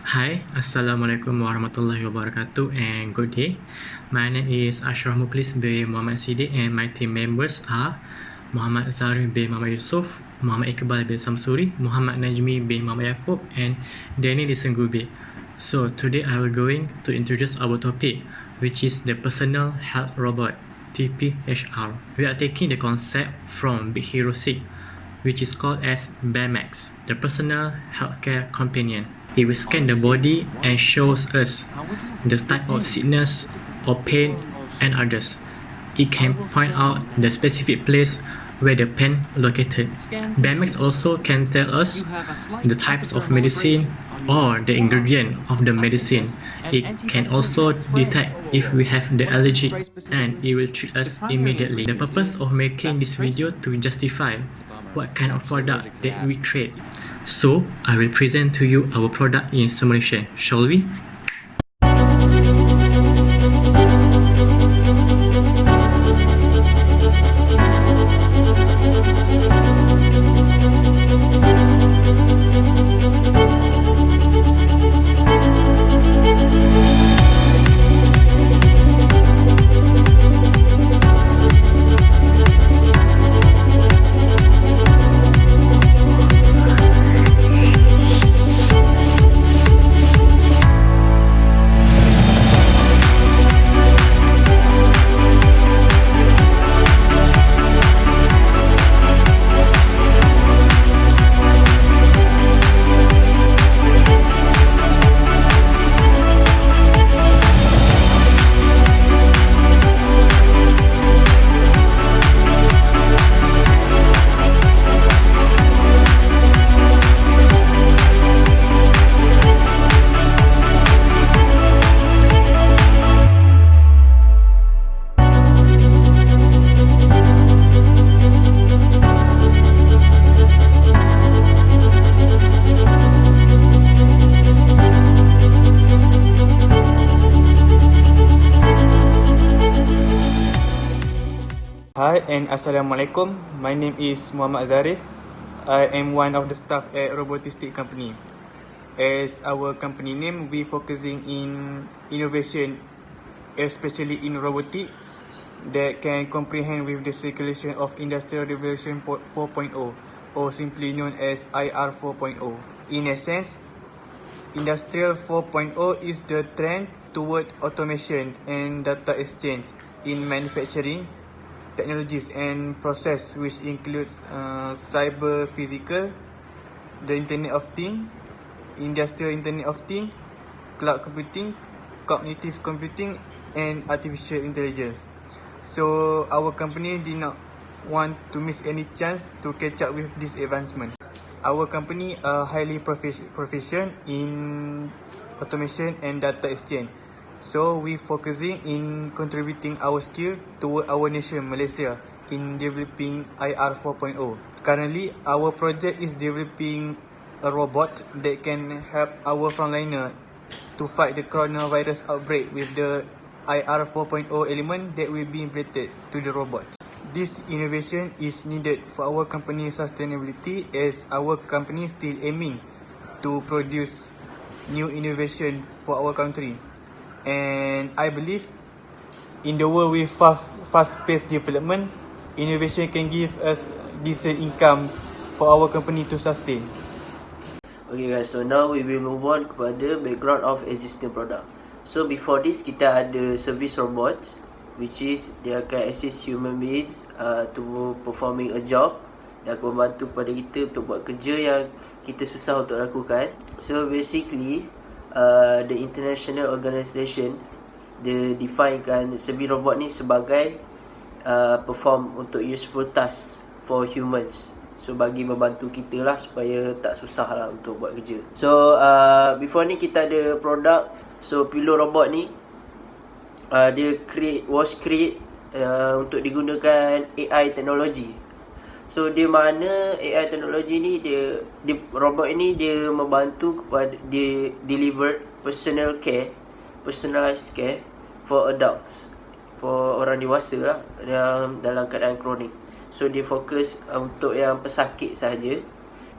Hi, Assalamualaikum warahmatullahi wabarakatuh and good day. My name is Ashraf Muklis bin Muhammad Siddiq and my team members are Muhammad Zarif bin Muhammad Yusof, Muhammad Iqbal bin Samsuri, Muhammad Najmi bin Muhammad Yaakob and Danny Disengube. So today I will going to introduce our topic, which is the personal health robot, TPHR. We are taking the concept from Big Hero 6, which is called as BMX, the personal healthcare companion. It will scan the body and shows us the type of sickness or pain and others. It can point out the specific place where the pain located. BMX also can tell us the types of medicine or the ingredient of the medicine. It can also detect if we have the allergy and it will treat us immediately. The purpose of making this video to justify what kind of product that we create. So, I will present to you our product in simulation, shall we? Hi and Assalamualaikum. My name is Muhammad Zarif. I am one of the staff at Robotistic Company. As our company name, we focusing in innovation, especially in robotic, that can comprehend with the circulation of Industrial Revolution 4.0, or simply known as IR 4.0. In essence, Industrial 4.0 is the trend toward automation and data exchange in manufacturing technologies and process, which includes cyber physical, the Internet of Things, industrial Internet of Things, cloud computing, cognitive computing, and artificial intelligence. So our company did not want to miss any chance to catch up with this advancement. Our company are highly proficient in automation and data exchange. So we focusing in contributing our skill toward our nation, Malaysia, in developing IR 4.0. Currently, our project is developing a robot that can help our frontliner to fight the coronavirus outbreak with the IR 4.0 element that will be implemented to the robot. This innovation is needed for our company's sustainability, as our company still aiming to produce new innovation for our country. And I believe in the world with fast-paced development, innovation can give us decent income for our company to sustain. Okay guys, so now we will move on kepada background of existing product. So before this, kita ada service robots, which is dia akan assist human beings to performing a job. Dia akan membantu pada kita untuk buat kerja yang kita susah untuk lakukan. So basically, the international organisation dia definekan service robot ni sebagai perform untuk useful task for humans. So bagi membantu kita lah supaya tak susah lah untuk buat kerja. So before ni kita ada produk. So pillow robot ni dia was create untuk digunakan AI teknologi. So di mana AI teknologi ni dia robot ini dia membantu kepada dia deliver personalized care for adults, for orang dewasa lah yang dalam keadaan kronik. So dia fokus untuk yang pesakit sahaja.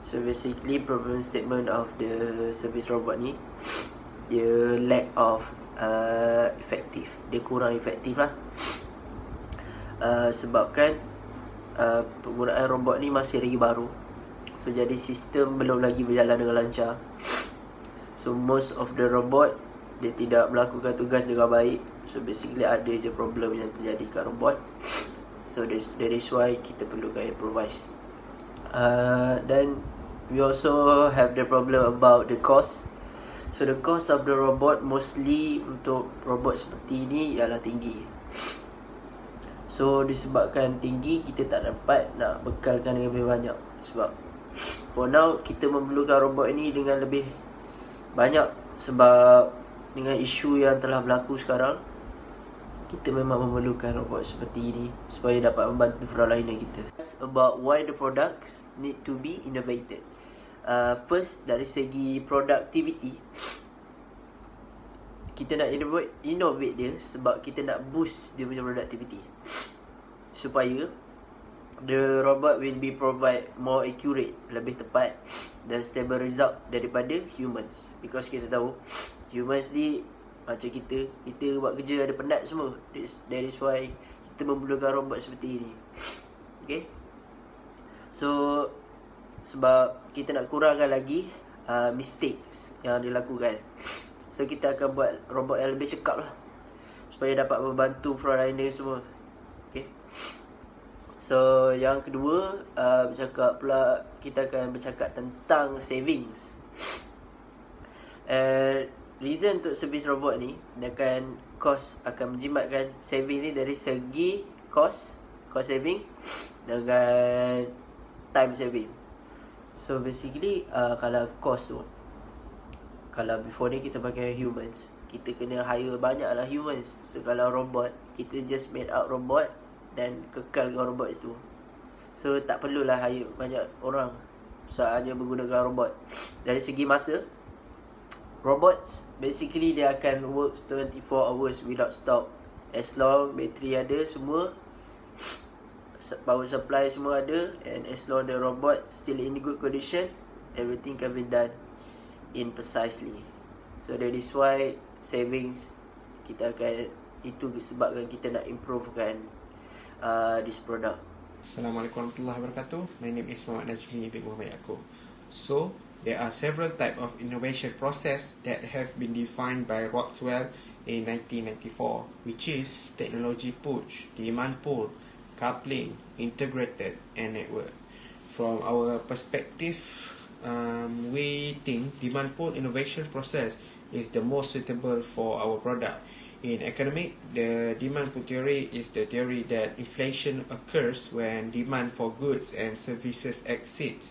So basically problem statement of the service robot ni, dia lack of effective. Dia kurang efektif lah. Sebabkan penggunaan robot ni masih lagi baru. So jadi sistem belum lagi berjalan dengan lancar. So most of the robot dia tidak melakukan tugas dengan baik. So basically ada je problem yang terjadi kat robot. So that is why kita perlukan improvise. Then we also have the problem about the cost. So the cost of the robot mostly untuk robot seperti ini ialah tinggi. So disebabkan tinggi, kita tak dapat nak bekalkan dengan lebih banyak. Sebab for now kita memerlukan robot ini dengan lebih banyak. Sebab dengan isu yang telah berlaku sekarang, kita memang memerlukan robot seperti ini supaya dapat membantu frontliner kita. About why the products need to be innovated. First, dari segi productivity, kita nak innovate dia sebab kita nak boost dia punya productivity, supaya the robot will be provide more accurate, lebih tepat dan stable result daripada humans. Because kita tahu humans ni macam kita buat kerja ada penat semua. That is why kita memerlukan robot seperti ini. Okay. So sebab kita nak kurangkan lagi mistakes yang dilakukan, so kita akan buat robot yang lebih cekap lah, supaya dapat membantu frontliner semua. Okay. So yang kedua, kita akan bercakap tentang savings. Reason untuk servis robot ni, dia akan menjimatkan saving ni dari segi cost saving dengan time saving. So basically kalau cost tu, kalau before ni kita pakai humans, kita kena hire banyak lah humans. So kalau robot, kita just made out robot dan kekalkan robot itu. So tak perlulah hire banyak orang, so hanya menggunakan robot. Dari segi masa, robots basically dia akan work 24 hours without stop. As long bateri ada semua, power supply semua ada, and as long the robot still in good condition, everything can be done in precisely. So that is why savings kita akan, itu disebabkan kita nak improvekan this product. Assalamualaikum warahmatullahi wabarakatuh. My name is Muhammad Najmi bin Muhammad Yaakob. So, there are several types of innovation process that have been defined by Rockwell in 1994, which is technology push, demand pull, coupling, integrated, and network. From our perspective, we think demand pull innovation process is the most suitable for our product. In economic, the demand pull theory is the theory that inflation occurs when demand for goods and services exceeds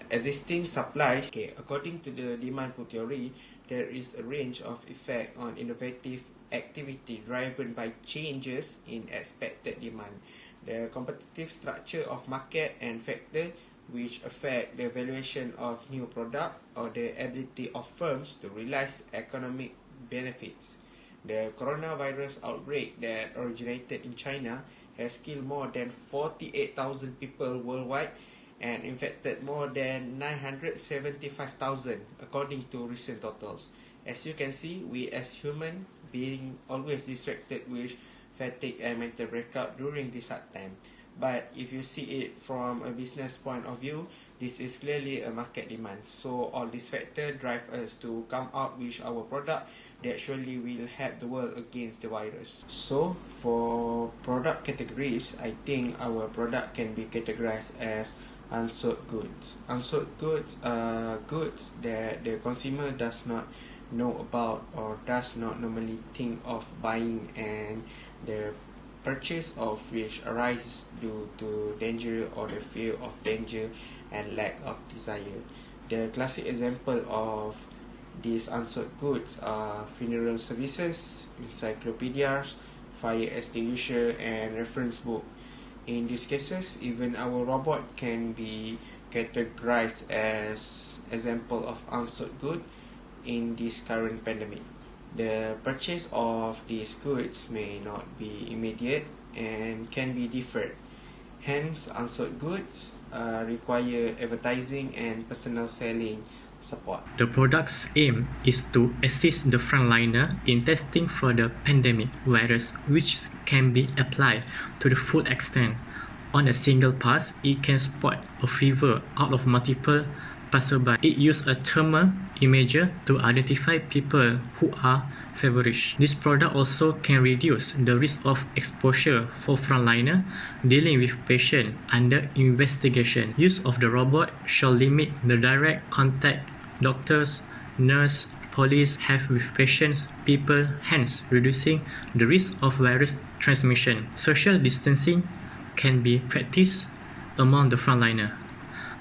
existing supplies. Okay, according to the demand pull theory, there is a range of effect on innovative activity driven by changes in expected demand. The competitive structure of market and factor which affect the valuation of new product or the ability of firms to realize economic benefits. The coronavirus outbreak that originated in China has killed more than 48,000 people worldwide and infected more than 975,000 according to recent totals. As you can see, we as human being always distracted with fatigue and mental breakout during this hard time. But if you see it from a business point of view, this is clearly a market demand. So all these factors drive us to come out with our product that surely will help the world against the virus. So for product categories, I think our product can be categorized as unsold goods. Unsold goods are goods that the consumer does not know about or does not normally think of buying, and the purchase of which arises due to danger or the fear of danger and lack of desire. The classic example of these unsold goods are funeral services, encyclopedias, fire extinguisher, and reference book. In these cases, even our robot can be categorized as example of unsold good in this current pandemic. The purchase of these goods may not be immediate and can be deferred. Hence, unsold goods require advertising and personal selling support. The product's aim is to assist the frontliner in testing for the pandemic virus, which can be applied to the full extent. On a single pass, it can spot a fever out of multiple passerby. It uses a thermal imager to identify people who are feverish. This product also can reduce the risk of exposure for frontliner dealing with patients under investigation. Use of the robot shall limit the direct contact doctors, nurse, police have with patients, people, hence reducing the risk of virus transmission. Social distancing can be practiced among the frontliner.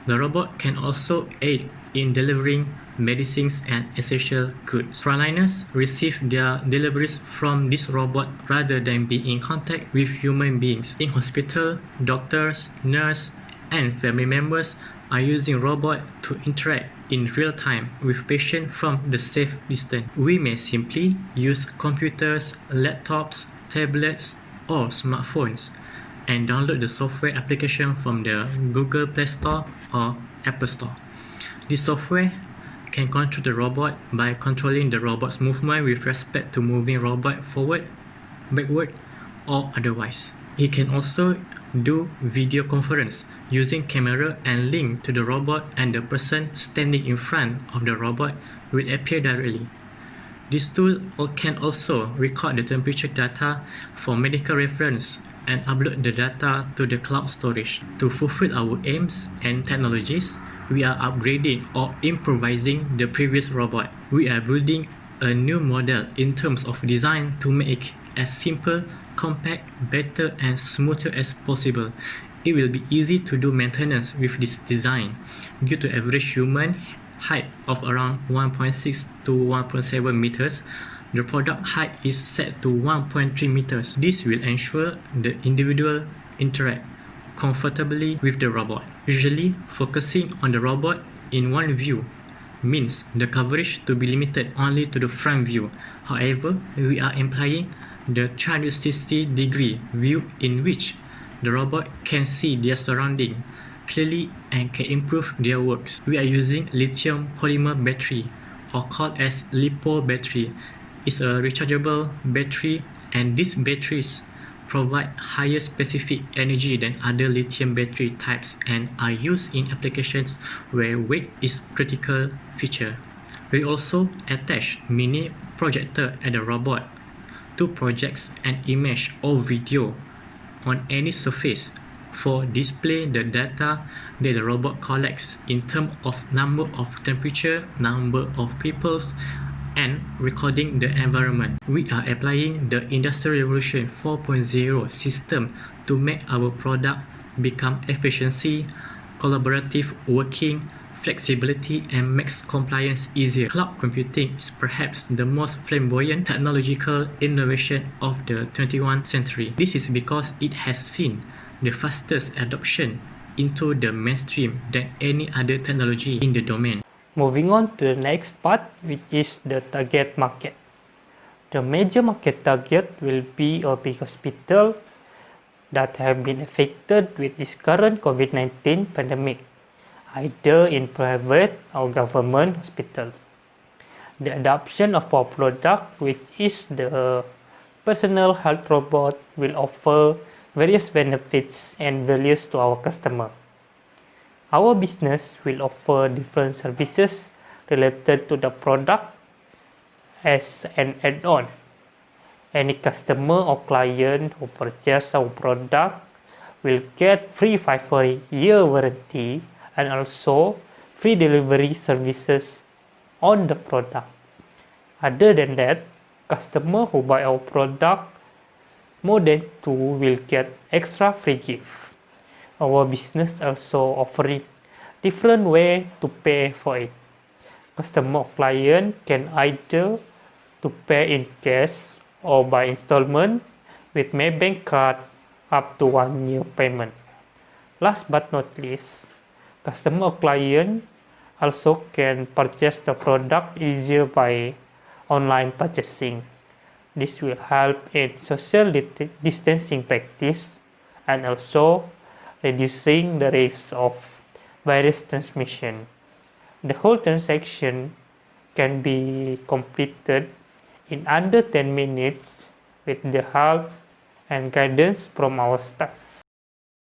The robot can also aid in delivering medicines and essential goods. Frontliners receive their deliveries from this robot rather than being in contact with human beings. In hospital, doctors, nurses, and family members are using robot to interact in real time with patients from the safe distance. We may simply use computers, laptops, tablets, or smartphones and download the software application from the Google Play Store or Apple Store. This software can control the robot by controlling the robot's movement with respect to moving robot forward, backward, or otherwise. It can also do video conference using camera and link to the robot, and the person standing in front of the robot will appear directly. This tool can also record the temperature data for medical reference and upload the data to the cloud storage. To fulfill our aims and technologies, we are upgrading or improvising the previous robot. We are building a new model in terms of design to make it as simple, compact, better, and smoother as possible. It will be easy to do maintenance with this design. Due to average human height of around 1.6 to 1.7 meters, the product height is set to 1.3 meters. This will ensure the individual interact comfortably with the robot. Usually, focusing on the robot in one view means the coverage to be limited only to the front view. However, we are implying the 360-degree view in which the robot can see their surrounding clearly and can improve their works. We are using lithium polymer battery, or called as LiPo battery. It's a rechargeable battery, and these batteries provide higher specific energy than other lithium battery types and are used in applications where weight is critical feature. We also attach mini projector at the robot to project an image or video on any surface for display the data that the robot collects in terms of number of temperature, number of peoples, and recording the environment. We are applying the Industrial Revolution 4.0 system to make our product become efficiency, collaborative working, flexibility, and makes compliance easier. Cloud computing is perhaps the most flamboyant technological innovation of the 21st century. This is because it has seen the fastest adoption into the mainstream than any other technology in the domain. Moving on to the next part, which is the target market. The major market target will be a big hospital that have been affected with this current COVID-19 pandemic, either in private or government hospital. The adoption of our product, which is the personal health robot, will offer various benefits and values to our customer. Our business will offer different services related to the product as an add-on. Any customer or client who purchase our product will get free 5-year warranty and also free delivery services on the product. Other than that, customer who buy our product more than 2 will get extra free gift. Our business also offering different way to pay for it. Customer or client can either to pay in cash or by installment with Maybank card up to 1 year payment. Last but not least, customer or client also can purchase the product easier by online purchasing. This will help in social distancing practice and also reducing the risk of virus transmission. The whole transaction can be completed in under 10 minutes with the help and guidance from our staff.